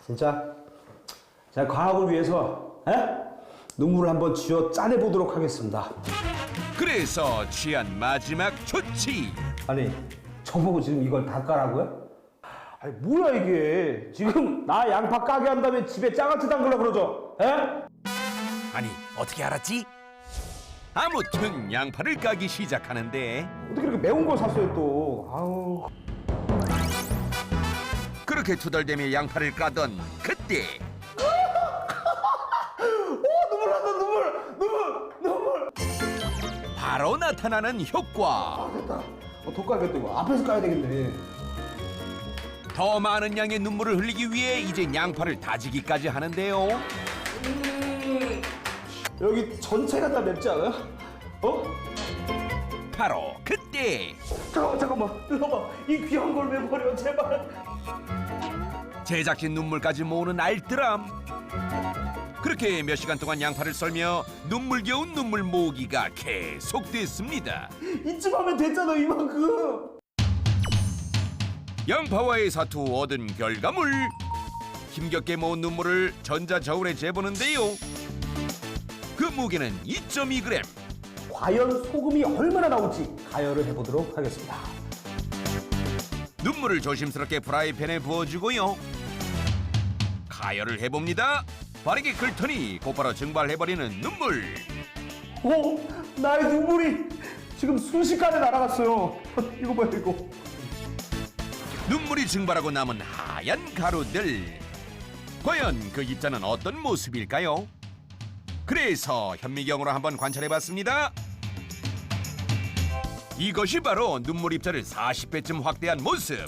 진짜 제가 과학을 위해서 눈물을 한번 쥐어 짜내보도록 하겠습니다. 그래서 취한 마지막 조치. 아니, 저보고 지금 이걸 다 까라고요? 아니, 뭐야 이게. 지금 나 양파 까게 한 다음에 집에 장아찌 담그려고 그러죠? 아니, 어떻게 알았지? 아무튼 양파를 까기 시작하는데 어떻게 이렇게 매운 걸 샀어요 또. 아우. 그렇게 투덜대며 양파를 까던 그때 눈물 난다, 눈물. 바로 나타나는 효과. 됐다. 더 까야겠다 이거. 앞에서 까야 되겠네. 더 많은 양의 눈물을 흘리기 위해 이제 양파를 다지기까지 하는데요. 여기 전체가 다 맵지 않아요? 바로 그때 잠깐만. 들어봐. 이 귀한 걸 왜 버려, 제발. 제작진 눈물까지 모으는 알뜰함. 그렇게 몇 시간 동안 양파를 썰며 눈물겨운 눈물 모으기가 계속됐습니다. 이쯤 하면 됐잖아, 이만큼. 양파와의 사투 얻은 결과물. 힘겹게 모은 눈물을 전자저울에 재보는데요. 그 무게는 2.2g. 과연 소금이 얼마나 나올지 가열을 해보도록 하겠습니다. 눈물을 조심스럽게 프라이팬에 부어주고요. 가열을 해봅니다. 빠르게 끓더니 곧바로 증발해버리는 눈물. 나의 눈물이 지금 순식간에 날아갔어요. 이거 봐요, 이거. 눈물이 증발하고 남은 하얀 가루들. 과연 그 입자는 어떤 모습일까요? 그래서 현미경으로 한번 관찰해봤습니다. 이것이 바로 눈물 입자를 40배쯤 확대한 모습.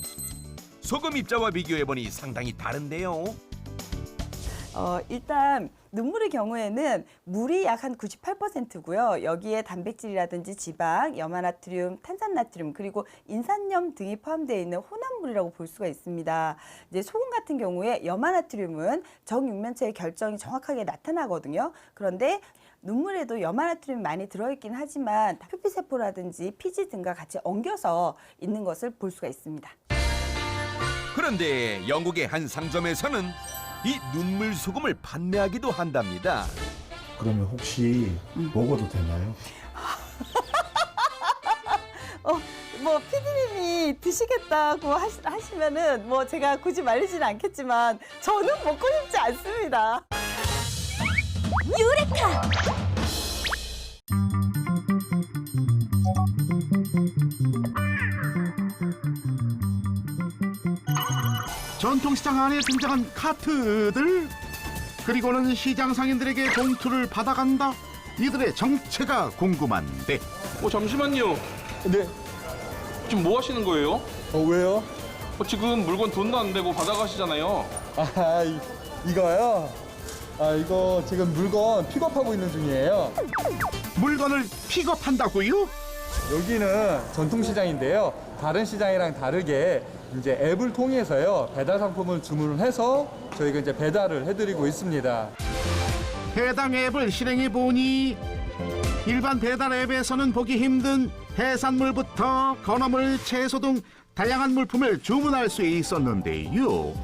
소금 입자와 비교해보니 상당히 다른데요. 일단 눈물의 경우에는 물이 약 한 98%고요. 여기에 단백질이라든지 지방, 염화나트륨, 탄산나트륨, 그리고 인산염 등이 포함되어 있는 혼합물이라고 볼 수가 있습니다. 이제 소금 같은 경우에 염화나트륨은 정육면체의 결정이 정확하게 나타나거든요. 그런데 눈물에도 염화나트륨이 많이 들어있긴 하지만 표피세포라든지 피지 등과 같이 엉겨서 있는 것을 볼 수가 있습니다. 그런데 영국의 한 상점에서는 이 눈물 소금을 판매하기도 한답니다. 그러면 혹시 먹어도 되나요? 뭐 피디님이 드시겠다고 하시면은 뭐 제가 굳이 말리지는 않겠지만 저는 먹고 싶지 않습니다. 유레카! 전통시장 안에 등장한 카트들, 그리고는 시장 상인들에게 봉투를 받아간다. 이들의 정체가 궁금한데. 잠시만요. 네. 지금 뭐 하시는 거예요? 왜요? 지금 물건 돈도 안 되고 받아가시잖아요. 이거요? 이거 지금 물건 픽업하고 있는 중이에요. 물건을 픽업한다고요? 여기는 전통시장인데요. 다른 시장이랑 다르게 이제 앱을 통해서요. 배달 상품을 주문을 해서 저희가 이제 배달을 해드리고 있습니다. 해당 앱을 실행해 보니 일반 배달 앱에서는 보기 힘든 해산물부터 건어물, 채소 등 다양한 물품을 주문할 수 있었는데요.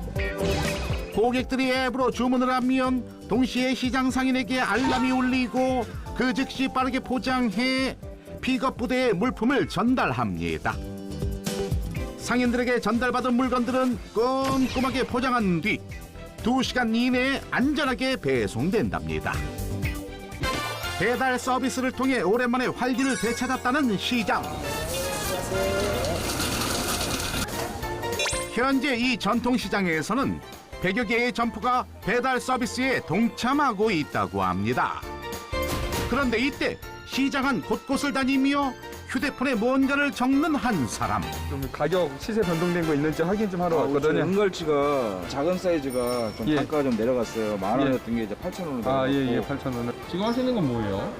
고객들이 앱으로 주문을 하면 동시에 시장 상인에게 알람이 울리고 그 즉시 빠르게 포장해 픽업 부대에 물품을 전달합니다. 상인들에게 전달받은 물건들은 꼼꼼하게 포장한 뒤 2시간 이내에 안전하게 배송된답니다. 배달 서비스를 통해 오랜만에 활기를 되찾았다는 시장. 현재 이 전통시장에서는 100여 개의 점포가 배달 서비스에 동참하고 있다고 합니다. 그런데 이때 시장 안 곳곳을 다니며 휴대폰에 뭔가를 적는 한 사람. 좀 가격 시세 변동된 거 있는지 확인 좀 하러 왔거든요. 은갈치가 작은 사이즈가 좀 단가가 좀 내려갔어요. 10,000원이었던 게 이제 8,000원으로 내려갔고. 8,000원을. 지금 하시는 건 뭐예요?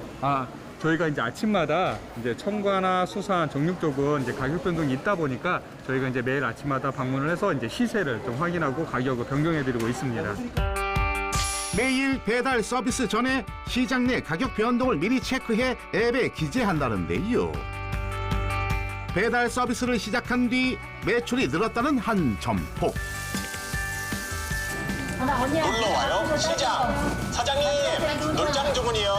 저희가 이제 아침마다 이제 청과나 수산, 정육 쪽은 이제 가격 변동이 있다 보니까 저희가 이제 매일 아침마다 방문을 해서 이제 시세를 좀 확인하고 가격을 변경해 드리고 있습니다. 매일 배달 서비스 전에 시장 내 가격 변동을 미리 체크해 앱에 기재한다는데요. 배달 서비스를 시작한 뒤 매출이 늘었다는 한 점포. 놀러와요 시장 사장님 놀장 주문이요.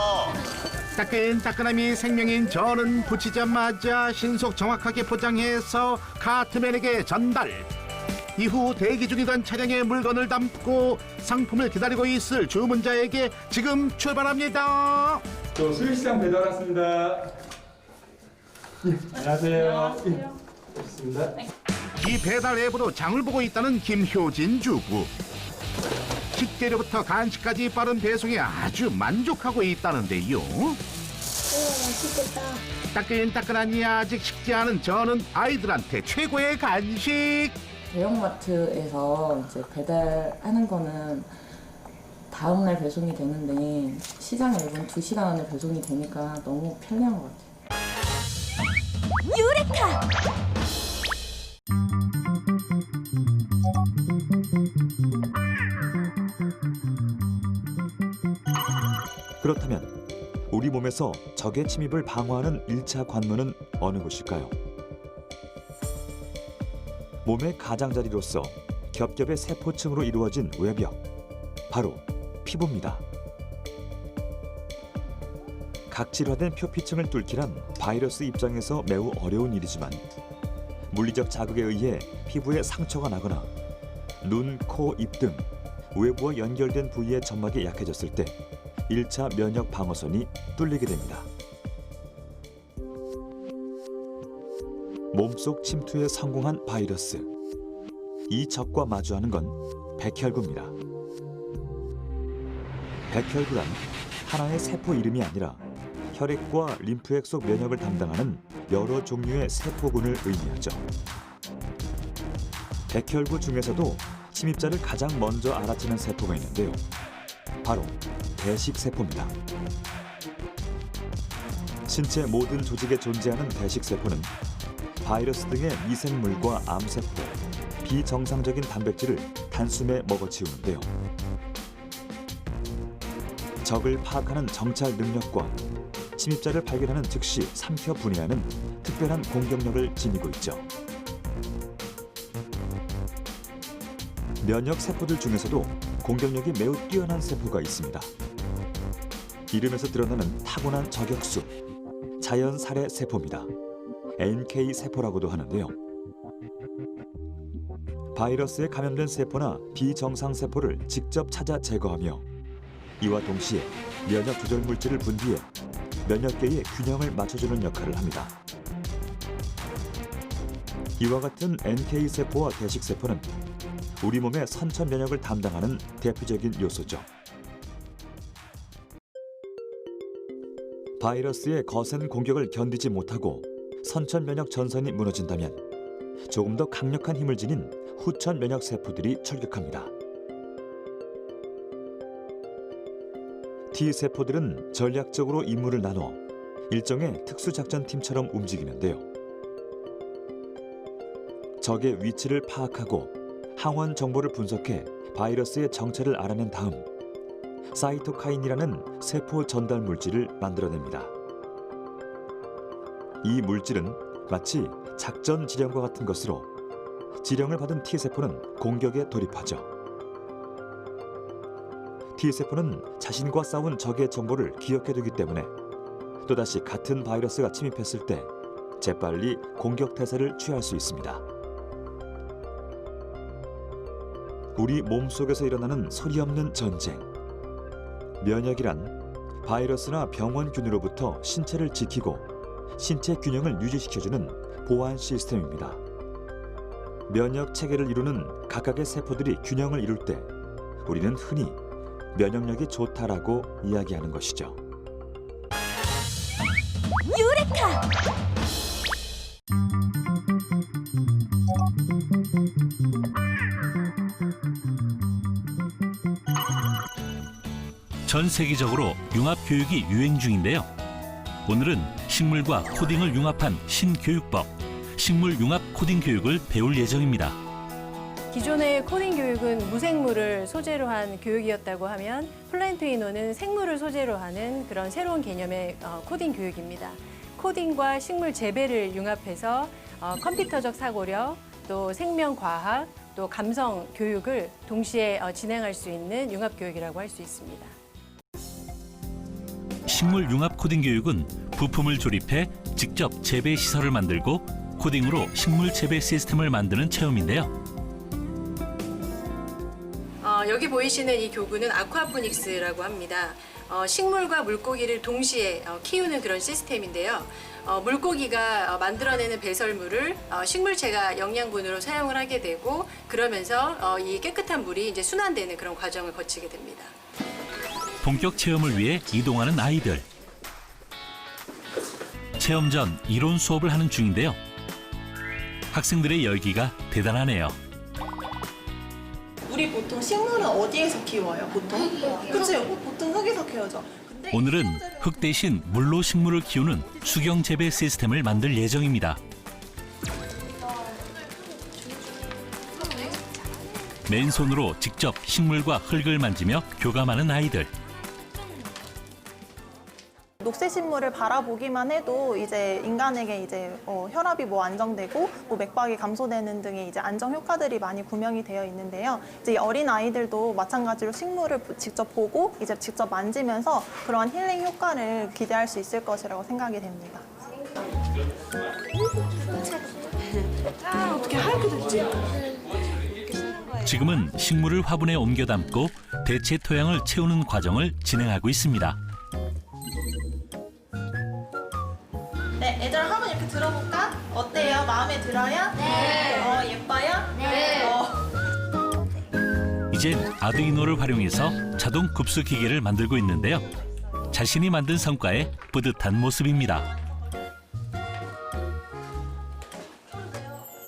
따끈따끈함이 생명인 전은 붙이자마자 신속 정확하게 포장해서 카트맨에게 전달. 이후 대기 중이던 차량에 물건을 담고 상품을 기다리고 있을 주문자에게 지금 출발합니다. 저 수유시장 배달 왔습니다. 예, 안녕하세요. 예, 좋습니다. 이 배달 앱으로 장을 보고 있다는 김효진 주부. 식재료부터 간식까지 빠른 배송에 아주 만족하고 있다는데요. 맛있겠다. 따끈따끈하니 아직 식지 않은 저는 아이들한테 최고의 간식. 대형마트에서 이제 배달하는 거는 다음날 배송이 되는데 시장 앱은 2시간 안에 배송이 되니까 너무 편리한 것 같아요. 유레카! 그렇다면 우리 몸에서 적의 침입을 방어하는 1차 관문은 어느 곳일까요? 몸의 가장자리로서 겹겹의 세포층으로 이루어진 외벽, 바로 피부입니다. 각질화된 표피층을 뚫기란 바이러스 입장에서 매우 어려운 일이지만 물리적 자극에 의해 피부에 상처가 나거나 눈, 코, 입 등 외부와 연결된 부위의 점막이 약해졌을 때 1차 면역 방어선이 뚫리게 됩니다. 몸속 침투에 성공한 바이러스. 이 적과 마주하는 건 백혈구입니다. 백혈구란 하나의 세포 이름이 아니라 혈액과 림프액 속 면역을 담당하는 여러 종류의 세포군을 의미하죠. 백혈구 중에서도 침입자를 가장 먼저 알아채는 세포가 있는데요. 바로 대식세포입니다. 신체 모든 조직에 존재하는 대식세포는 바이러스 등의 미생물과 암세포, 비정상적인 단백질을 단숨에 먹어치우는데요. 적을 파악하는 정찰 능력과 침입자를 발견하는 즉시 삼켜 분해하는 특별한 공격력을 지니고 있죠. 면역 세포들 중에서도 공격력이 매우 뛰어난 세포가 있습니다. 이름에서 드러나는 타고난 저격수, 자연 살해 세포입니다. NK 세포라고도 하는데요. 바이러스에 감염된 세포나 비정상 세포를 직접 찾아 제거하며 이와 동시에 면역 조절 물질을 분비해 면역계의 균형을 맞춰주는 역할을 합니다. 이와 같은 NK 세포와 대식 세포는 우리 몸의 선천 면역을 담당하는 대표적인 요소죠. 바이러스의 거센 공격을 견디지 못하고 선천 면역 전선이 무너진다면 조금 더 강력한 힘을 지닌 후천 면역 세포들이 출격합니다. T 세포들은 전략적으로 임무를 나눠 일종의 특수작전팀처럼 움직이는데요. 적의 위치를 파악하고 항원 정보를 분석해 바이러스의 정체를 알아낸 다음 사이토카인이라는 세포 전달 물질을 만들어냅니다. 이 물질은 마치 작전 지령과 같은 것으로 지령을 받은 T세포는 공격에 돌입하죠. T세포는 자신과 싸운 적의 정보를 기억해두기 때문에 또다시 같은 바이러스가 침입했을 때 재빨리 공격 태세를 취할 수 있습니다. 우리 몸속에서 일어나는 소리 없는 전쟁. 면역이란 바이러스나 병원균으로부터 신체를 지키고 신체 균형을 유지시켜주는 보안 시스템입니다. 면역 체계를 이루는 각각의 세포들이 균형을 이룰 때 우리는 흔히 면역력이 좋다라고 이야기하는 것이죠. 유레카! 전 세계적으로 융합 교육이 유행 중인데요. 오늘은 식물과 코딩을 융합한 신교육법, 식물 융합 코딩 교육을 배울 예정입니다. 기존의 코딩 교육은 무생물을 소재로 한 교육이었다고 하면 플랜트이노는 생물을 소재로 하는 그런 새로운 개념의 코딩 교육입니다. 코딩과 식물 재배를 융합해서 컴퓨터적 사고력, 또 생명과학, 또 감성 교육을 동시에 진행할 수 있는 융합 교육이라고 할 수 있습니다. 식물 융합 코딩 교육은 부품을 조립해 직접 재배 시설을 만들고 코딩으로 식물 재배 시스템을 만드는 체험인데요. 여기 보이시는 이 교구는 아쿠아포닉스라고 합니다. 식물과 물고기를 동시에 키우는 그런 시스템인데요. 물고기가 만들어내는 배설물을 식물체가 영양분으로 사용을 하게 되고 그러면서 이 깨끗한 물이 이제 순환되는 그런 과정을 거치게 됩니다. 본격 체험을 위해 이동하는 아이들. 체험 전 이론 수업을 하는 중인데요. 학생들의 열기가 대단하네요. 우리 보통 식물은 어디에서 키워요? 보통? 그치? 보통 흙에서 키우죠. 오늘은 흙 대신 물로 식물을 키우는 수경 재배 시스템을 만들 예정입니다. 맨손으로 직접 식물과 흙을 만지며 교감하는 아이들. 녹색 식물을 바라보기만 해도 이제 인간에게 이제 혈압이 안정되고 맥박이 감소되는 등의 이제 안정 효과들이 많이 구명이 되어 있는데요. 이제 어린 아이들도 마찬가지로 식물을 직접 보고 이제 직접 만지면서 그러한 힐링 효과를 기대할 수 있을 것이라고 생각이 됩니다. 어떻게 하얗게 됐지? 지금은 식물을 화분에 옮겨 담고 대체 토양을 채우는 과정을 진행하고 있습니다. 네, 애들 한번 이렇게 들어볼까? 어때요? 마음에 들어요? 네. 예뻐요? 네. 이젠 아두이노를 활용해서 자동 급수 기계를 만들고 있는데요. 자신이 만든 성과에 뿌듯한 모습입니다.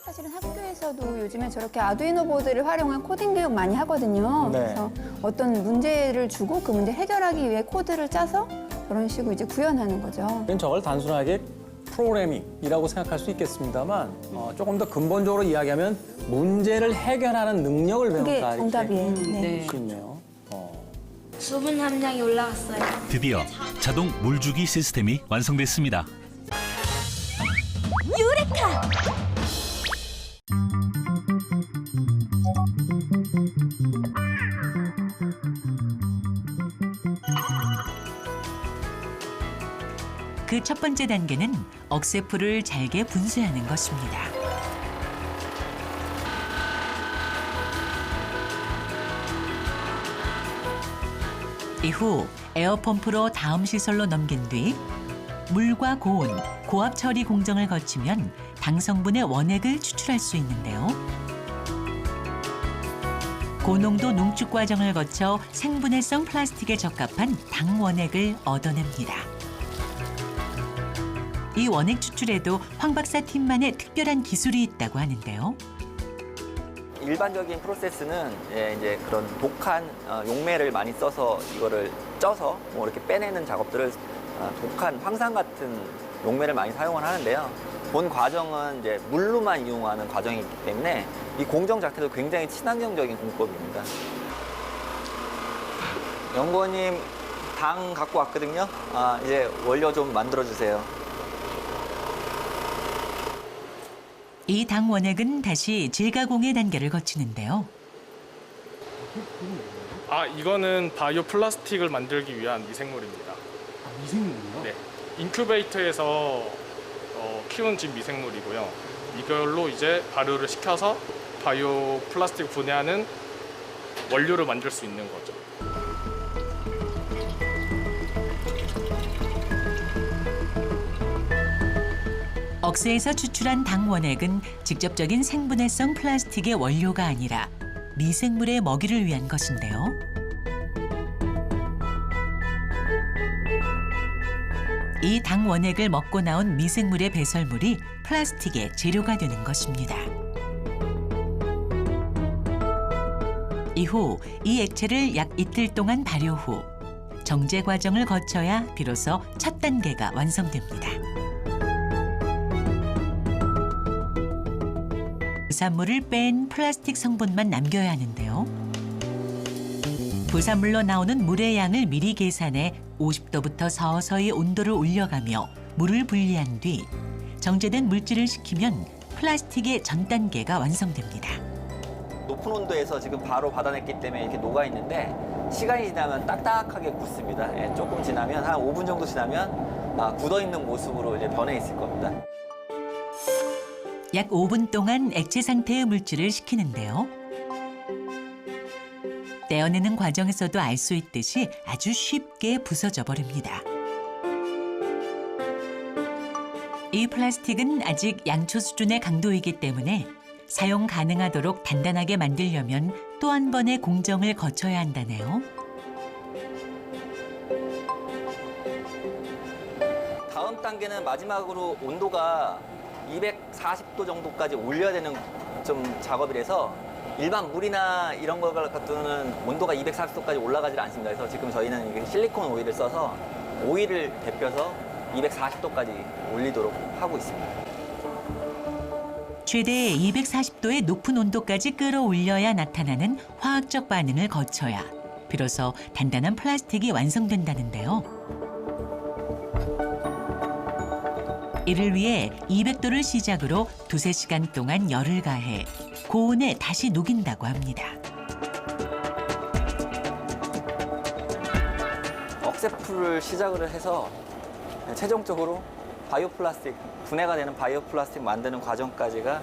사실은 학교에서도 요즘에 저렇게 아두이노 보드를 활용한 코딩 교육 많이 하거든요. 네. 그래서 어떤 문제를 주고 그 문제 해결하기 위해 코드를 짜서 그런 식으로 이제 구현하는 거죠. 저걸 단순하게 프로그래밍이라고 생각할 수 있겠습니다만 조금 더 근본적으로 이야기하면 문제를 해결하는 능력을 그게 배운다 정답이에요. 이렇게 네. 볼 수 있네요. 수분 함량이 올라갔어요. 드디어 자동 물주기 시스템이 완성됐습니다. 유레카! 그 첫 번째 단계는 억새풀을 잘게 분쇄하는 것입니다. 이후 에어펌프로 다음 시설로 넘긴 뒤 물과 고온, 고압 처리 공정을 거치면 당성분의 원액을 추출할 수 있는데요. 고농도 농축 과정을 거쳐 생분해성 플라스틱에 적합한 당 원액을 얻어냅니다. 이 원액 추출에도 황 박사 팀만의 특별한 기술이 있다고 하는데요. 일반적인 프로세스는 이제 그런 독한 용매를 많이 써서 이거를 쪄서 이렇게 빼내는 작업들을 독한 황산 같은 용매를 많이 사용을 하는데요. 본 과정은 이제 물로만 이용하는 과정이기 때문에 이 공정 자체도 굉장히 친환경적인 공법입니다. 연구원님 당 갖고 왔거든요. 이제 원료 좀 만들어 주세요. 이 당 원액은 다시 재가공의 단계를 거치는데요. 이거는 바이오 플라스틱을 만들기 위한 미생물입니다. 미생물이요? 네. 인큐베이터에서 키운 진 미생물이고요. 이걸로 이제 발효를 시켜서 바이오 플라스틱 분해하는 원료를 만들 수 있는 거죠. 억새에서 추출한 당 원액은 직접적인 생분해성 플라스틱의 원료가 아니라 미생물의 먹이를 위한 것인데요. 이 당 원액을 먹고 나온 미생물의 배설물이 플라스틱의 재료가 되는 것입니다. 이후 이 액체를 약 이틀 동안 발효 후 정제 과정을 거쳐야 비로소 첫 단계가 완성됩니다. 부산물을 뺀 플라스틱 성분만 남겨야 하는데요. 부산물로 나오는 물의 양을 미리 계산해 50도부터 서서히 온도를 올려가며 물을 분리한 뒤 정제된 물질을 식히면 플라스틱의 전 단계가 완성됩니다. 높은 온도에서 지금 바로 받아냈기 때문에 이렇게 녹아 있는데 시간이 지나면 딱딱하게 굳습니다. 예, 조금 지나면 한 5분 정도 지나면 굳어 있는 모습으로 이제 변해 있을 겁니다. 약 5분 동안 액체 상태의 물질을 식히는데요. 떼어내는 과정에서도 알 수 있듯이 아주 쉽게 부서져 버립니다. 이 플라스틱은 아직 양초 수준의 강도이기 때문에 사용 가능하도록 단단하게 만들려면 또 한 번의 공정을 거쳐야 한다네요. 다음 단계는 마지막으로 온도가 240도 정도까지 올려야 되는 좀 작업이라서 일반 물이나 이런 거 같은 온도가 240도까지 올라가질 않습니다. 그래서 지금 저희는 이게 실리콘 오일을 써서 오일을 데펴서 240도까지 올리도록 하고 있습니다. 최대 240도의 높은 온도까지 끌어올려야 나타나는 화학적 반응을 거쳐야 비로소 단단한 플라스틱이 완성된다는데요. 이를 위해 200도를 시작으로 2~3시간 동안 열을 가해 고온에 다시 녹인다고 합니다. 억세풀을 시작을 해서 최종적으로 바이오 플라스틱, 분해가 되는 바이오 플라스틱 만드는 과정까지가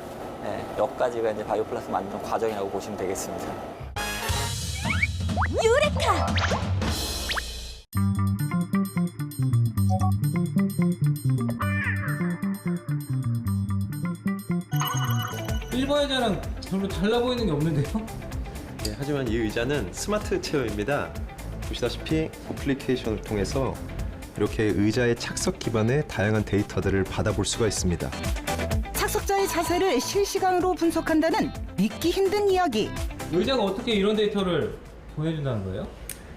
여기까지가 이제 바이오 플라스틱 만드는 과정이라고 보시면 되겠습니다. 유레카! 일반 의자랑 별로 달라 보이는 게 없는데요? 네, 하지만 이 의자는 스마트 체어입니다. 보시다시피 어플리케이션을 통해서 이렇게 의자의 착석 기반의 다양한 데이터들을 받아볼 수가 있습니다. 착석자의 자세를 실시간으로 분석한다는 믿기 힘든 이야기. 의자가 어떻게 이런 데이터를 보여준다는 거예요?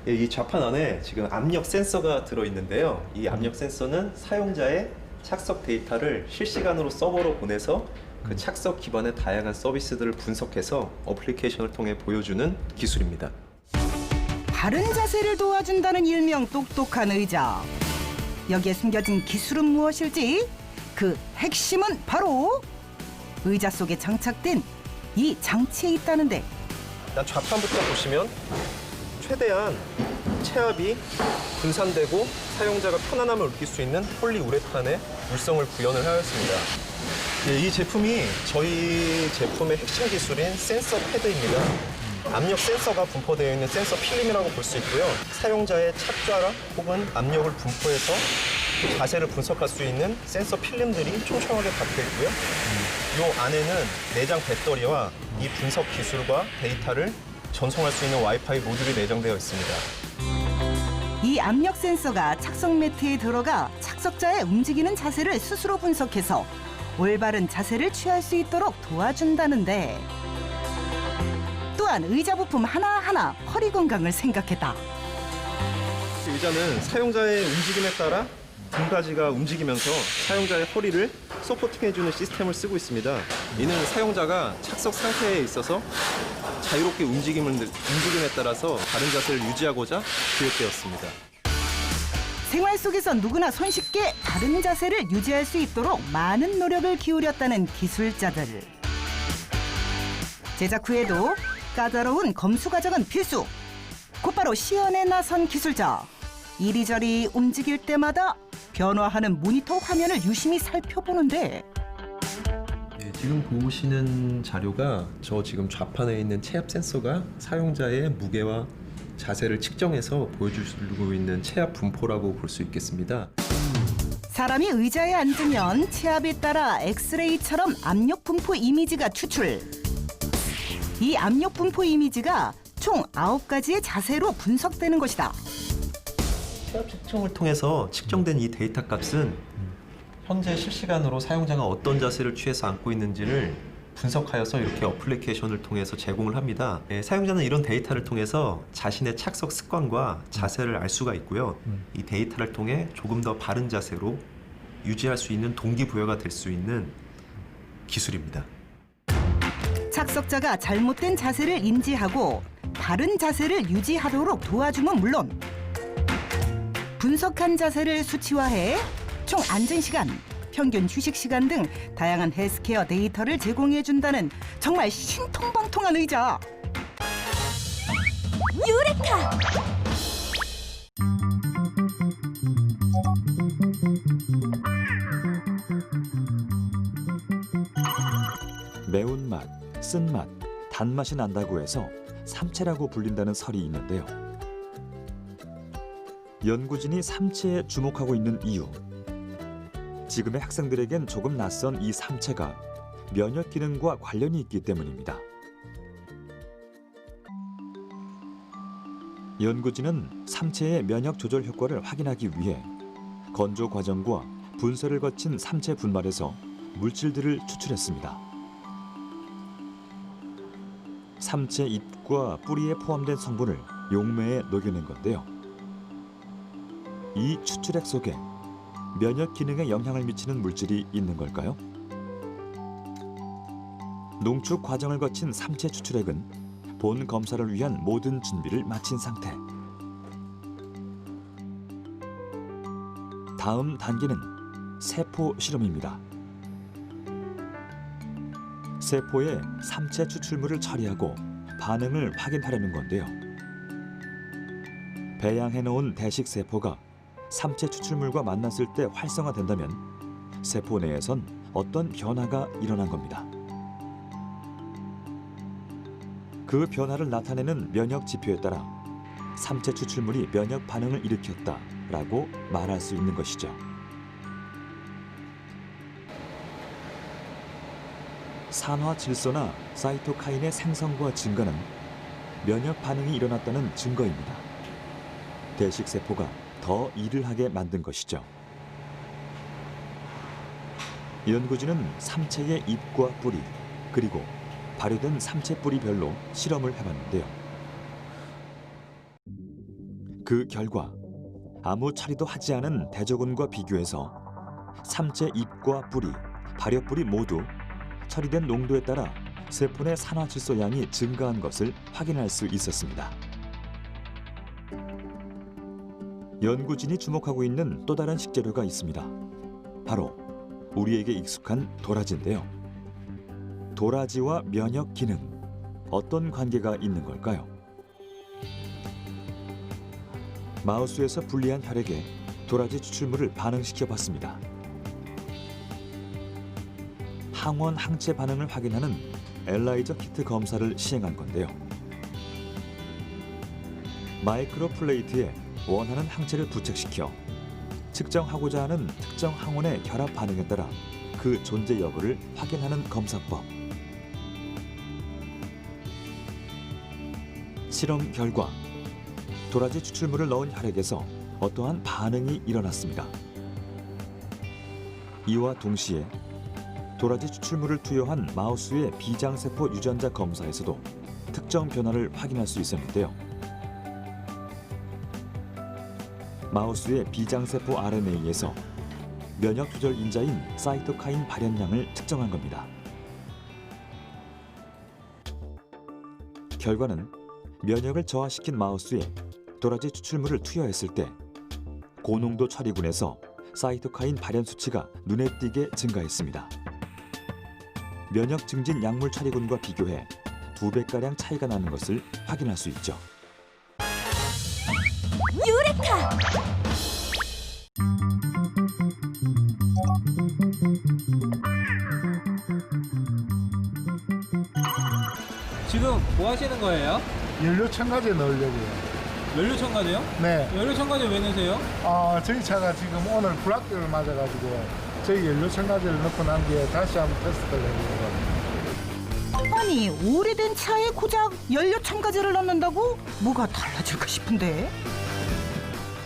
예, 이 좌판 안에 지금 압력 센서가 들어있는데요. 이 압력 센서는 사용자의 착석 데이터를 실시간으로 서버로 보내서 그 착석 기반의 다양한 서비스들을 분석해서 어플리케이션을 통해 보여주는 기술입니다. 바른 자세를 도와준다는 일명 똑똑한 의자. 여기에 숨겨진 기술은 무엇일지? 그 핵심은 바로 의자 속에 장착된 이 장치에 있다는데. 일단 좌판부터 보시면 최대한 체압이 분산되고 사용자가 편안함을 느낄 수 있는 폴리우레탄의 물성을 구현을 하였습니다. 예, 이 제품이 저희 제품의 핵심 기술인 센서 패드입니다. 압력 센서가 분포되어 있는 센서 필름이라고 볼 수 있고요. 사용자의 착좌 혹은 압력을 분포해서 자세를 분석할 수 있는 센서 필름들이 촘촘하게 박혀 있고요. 이 안에는 내장 배터리와 이 분석 기술과 데이터를 전송할 수 있는 와이파이 모듈이 내장되어 있습니다. 이 압력 센서가 착석 매트에 들어가 착석자의 움직이는 자세를 스스로 분석해서 올바른 자세를 취할 수 있도록 도와준다는데, 또한 의자 부품 하나하나 허리 건강을 생각했다. 의자는 사용자의 움직임에 따라 등받이가 움직이면서 사용자의 허리를 서포팅해주는 시스템을 쓰고 있습니다. 이는 사용자가 착석 상태에 있어서 자유롭게 움직임에 따라서 바른 자세를 유지하고자 기획되었습니다. 생활 속에서 누구나 손쉽게 바른 자세를 유지할 수 있도록 많은 노력을 기울였다는 기술자들. 제작 후에도 까다로운 검수 과정은 필수. 곧바로 시연에 나선 기술자. 이리저리 움직일 때마다 변화하는 모니터 화면을 유심히 살펴보는데, 네, 지금 보시는 자료가 저 지금 좌판에 있는 체압 센서가 사용자의 무게와 자세를 측정해서 보여주고 있는 체압 분포라고 볼 수 있겠습니다. 사람이 의자에 앉으면 체압에 따라 엑스레이처럼 압력 분포 이미지가 추출. 이 압력 분포 이미지가 총 9가지의 자세로 분석되는 것이다. 체압 측정을 통해서 측정된 이 데이터 값은 현재 실시간으로 사용자가 어떤 자세를 취해서 앉고 있는지를 분석하여서 이렇게 어플리케이션을 통해서 제공을 합니다. 사용자는 이런 데이터를 통해서 자신의 착석 습관과 자세를 알 수가 있고요. 이 데이터를 통해 조금 더 바른 자세로 유지할 수 있는 동기부여가 될 수 있는 기술입니다. 착석자가 잘못된 자세를 인지하고 바른 자세를 유지하도록 도와주면 물론 분석한 자세를 수치화해 총 안전시간, 평균 휴식시간 등 다양한 헬스케어 데이터를 제공해준다는 정말 신통방통한 의자. 유레카! 매운맛, 쓴맛, 단맛이 난다고 해서 삼채라고 불린다는 설이 있는데요. 연구진이 삼채에 주목하고 있는 이유. 지금의 학생들에겐 조금 낯선 이 삼채가 면역 기능과 관련이 있기 때문입니다. 연구진은 삼채의 면역 조절 효과를 확인하기 위해 건조 과정과 분쇄를 거친 삼채 분말에서 물질들을 추출했습니다. 삼채 잎과 뿌리에 포함된 성분을 용매에 녹여낸 건데요. 이 추출액 속에 면역 기능에 영향을 미치는 물질이 있는 걸까요? 농축 과정을 거친 삼채 추출액은 본 검사를 위한 모든 준비를 마친 상태. 다음 단계는 세포 실험입니다. 세포에 삼채 추출물을 처리하고 반응을 확인하려는 건데요. 배양해 놓은 대식 세포가 삼채 추출물과 만났을 때 활성화된다면 세포 내에선 어떤 변화가 일어난 겁니다. 그 변화를 나타내는 면역 지표에 따라 삼채 추출물이 면역 반응을 일으켰다라고 말할 수 있는 것이죠. 산화 질소나 사이토카인의 생성과 증가는 면역 반응이 일어났다는 증거입니다. 대식 세포가 더 일을 하게 만든 것이죠. 연구진은 삼채의 잎과 뿌리, 그리고 발효된 삼채 뿌리별로 실험을 해봤는데요. 그 결과 아무 처리도 하지 않은 대조군과 비교해서 삼채 잎과 뿌리, 발효 뿌리 모두 처리된 농도에 따라 세포 내 산화질소 양이 증가한 것을 확인할 수 있었습니다. 연구진이 주목하고 있는 또 다른 식재료가 있습니다. 바로 우리에게 익숙한 도라지인데요. 도라지와 면역 기능, 어떤 관계가 있는 걸까요? 마우스에서 분리한 혈액에 도라지 추출물을 반응시켜 봤습니다. 항원 항체 반응을 확인하는 엘라이저 키트 검사를 시행한 건데요. 마이크로 플레이트에 원하는 항체를 부착시켜 측정하고자 하는 특정 항원의 결합 반응에 따라 그 존재 여부를 확인하는 검사법. 실험 결과 도라지 추출물을 넣은 혈액에서 어떠한 반응이 일어났습니다. 이와 동시에 도라지 추출물을 투여한 마우스의 비장세포 유전자 검사에서도 특정 변화를 확인할 수 있었는데요. 마우스의 비장세포 RNA에서 면역 조절 인자인 사이토카인 발현량을 측정한 겁니다. 결과는 면역을 저하시킨 마우스에 도라지 추출물을 투여했을 때 고농도 처리군에서 사이토카인 발현 수치가 눈에 띄게 증가했습니다. 면역 증진 약물 처리군과 비교해 2배가량 차이가 나는 것을 확인할 수 있죠. 유레카! 지금 뭐 하시는 거예요? 연료 첨가제 넣으려고요. 연료 첨가제요? 네. 연료 첨가제 왜 넣으세요? 저희 차가 지금 오늘 불합격을 맞아가지고 저희 연료 첨가제를 넣고 난 뒤에 다시 한번 테스트를 해보려고. 아니, 오래된 차에 고작 연료 첨가제를 넣는다고? 뭐가 달라질까 싶은데.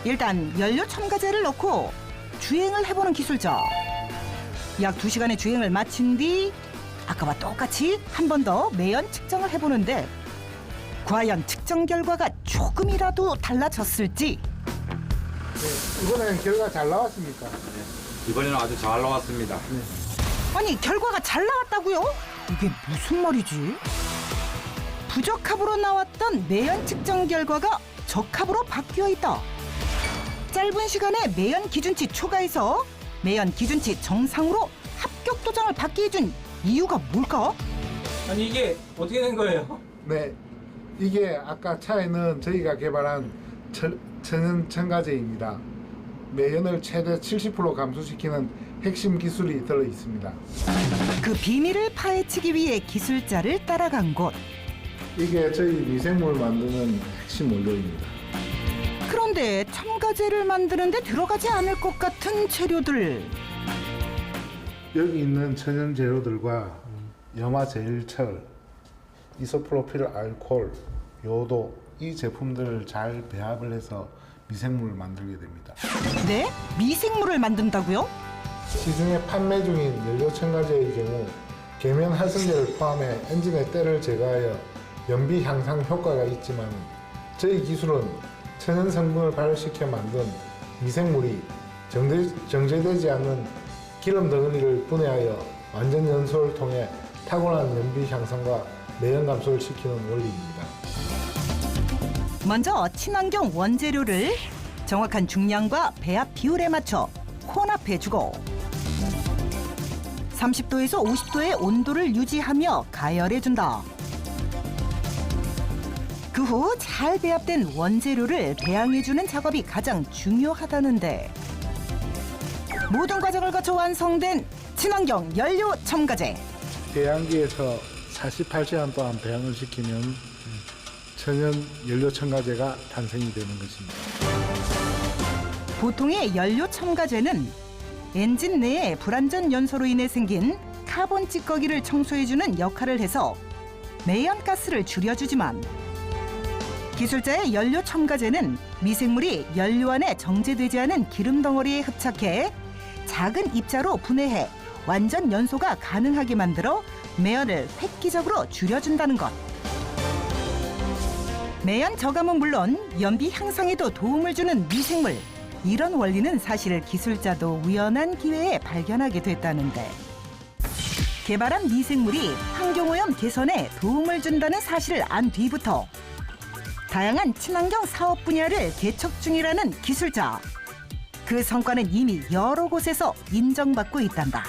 일단 연료 첨가제를 넣고 주행을 해보는 기술자. 약 2시간의 주행을 마친 뒤 아까와 똑같이 한 번 더 매연 측정을 해보는데 과연 측정 결과가 조금이라도 달라졌을지. 네, 이번에는 결과 잘 나왔습니까? 이번에는 아주 잘 나왔습니다. 아니 결과가 잘 나왔다고요? 이게 무슨 말이지? 부적합으로 나왔던 매연 측정 결과가 적합으로 바뀌어 있다. 짧은 시간에 매연 기준치 초과해서 매연 기준치 정상으로 합격 도장을 받게 해준 이유가 뭘까? 아니 이게 어떻게 된 거예요? 네, 이게 아까 차에는 저희가 개발한 천연 첨가제입니다. 매연을 최대 70% 감소시키는 핵심 기술이 들어 있습니다. 그 비밀을 파헤치기 위해 기술자를 따라간 곳. 이게 저희 미생물 만드는 핵심 원료입니다. 그런데 첨가제를 만드는데 들어가지 않을 것 같은 재료들. 여기 있는 천연 재료들과 염화제일철, 이소프로필 알코올, 요도 이 제품들을 잘 배합을 해서 미생물을 만들게 됩니다. 네? 미생물을 만든다고요? 시중에 판매 중인 연료 첨가제의 경우 계면 활성제를 포함해 엔진의 때를 제거하여 연비 향상 효과가 있지만 저희 기술은 천연 성분을 발효시켜 만든 미생물이 정제되지 않는 기름 덩어리를 분해하여 완전 연소를 통해 타고난 연비 향상과 매연 감소를 시키는 원리입니다. 먼저 친환경 원재료를 정확한 중량과 배합 비율에 맞춰 혼합해주고 30도에서 50도의 온도를 유지하며 가열해준다. 그 후 잘 배합된 원재료를 배양해주는 작업이 가장 중요하다는데 모든 과정을 거쳐 완성된 친환경 연료 첨가제. 배양기에서 48시간 동안 배양을 시키면 천연 연료 첨가제가 탄생이 되는 것입니다. 보통의 연료 첨가제는 엔진 내의 불완전 연소로 인해 생긴 카본 찌꺼기를 청소해주는 역할을 해서 매연가스를 줄여주지만 기술자의 연료 첨가제는 미생물이 연료 안에 정제되지 않은 기름 덩어리에 흡착해 작은 입자로 분해해 완전 연소가 가능하게 만들어 매연을 획기적으로 줄여준다는 것. 매연 저감은 물론 연비 향상에도 도움을 주는 미생물. 이런 원리는 사실 기술자도 우연한 기회에 발견하게 됐다는데 개발한 미생물이 환경오염 개선에 도움을 준다는 사실을 안 뒤부터 다양한 친환경 사업 분야를 개척 중이라는 기술자. 그 성과는 이미 여러 곳에서 인정받고 있단다.